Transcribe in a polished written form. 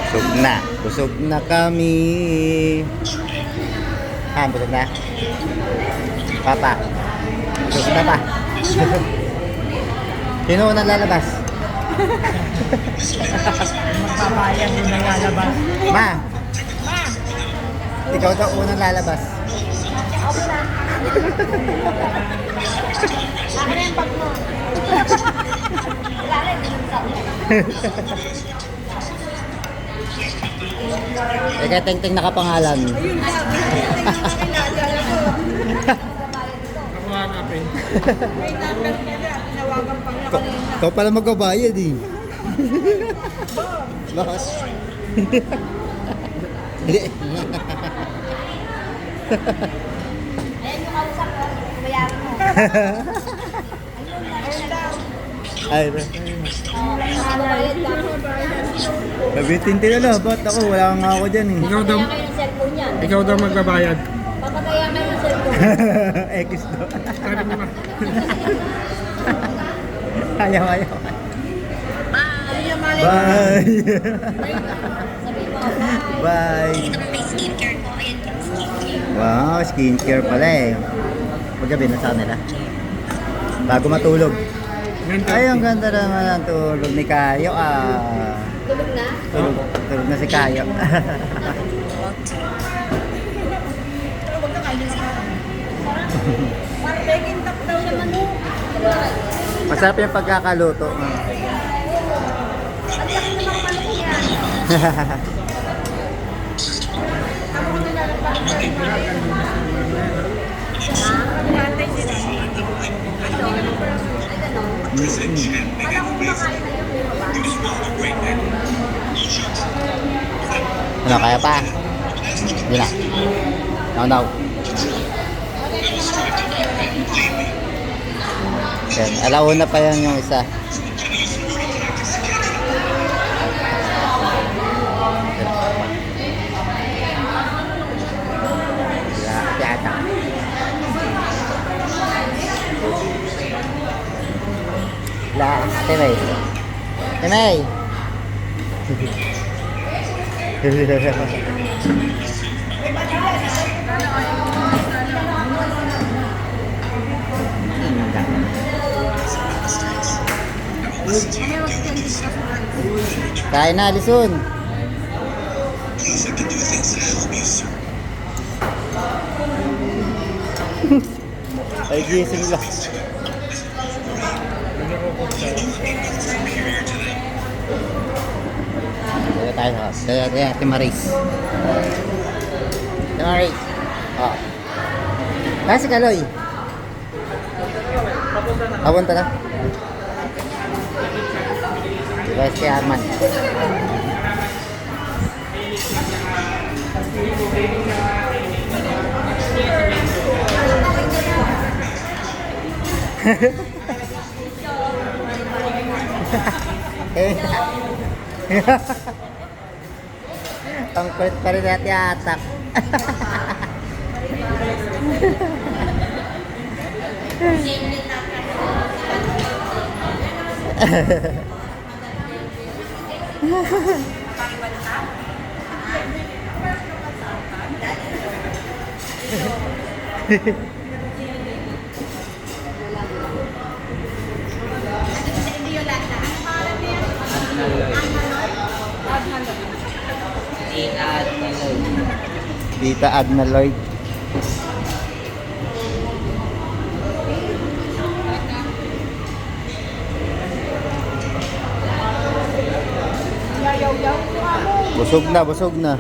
Busog na. Busog na kami. Busog na. Papa. Busog na pa. Sino unang lalabas? Magbabayad mo na lalabas. Ma. Ikaw daw unang lalabas. Akin na yung bag mo. Wala rin, binunsan mo. Eka, ting-ting nakapangalan. Ako hanapin. May number niya na. Tinawagan pa niya kanina. Ikaw pala magbabayad eh. Bakit? Hindi. Ayan yung kausap ko. Bayaran mo. Ay, Nakabayad ka. nabitin na lang. Ba't ako? Wala kang ako dyan eh. Ikaw daw, Papataya kayo ng cellphone yan. ikaw daw magbabayad. Papataya kayo ng cellphone. X do. Sabi mo na. Ayaw, ayaw. Bye! Bye. Sabi mo, bye! Bye. Wow, skincare pala eh. Magabi na sa nila. Bago matulog. Ay, ang ganda naman ang tulog ni Kayo ah. Tulog na? Tulog na si Kayo. Parang begging tap daw naman mo. Masarap yung pagkakaluto. Ang laki naman manok yan. Ako kung nilalabas na rin Kumantay sila. Ay, ganon. Kala ko kumakain na yung Ano, kaya pa? Hindi na. No, no. Yan, alauna pa yan yung isa. Yata. La, Temay. Temay. Kain na, Lison. Ay, gising lang. Dito tayo sa Timaris. Timaris. Oh. Kasi Kaloy. Papunta na. Diba si Arman? Ang kulit pa rin natin atak. Dita Adna Lloyd. Busog na, busog na.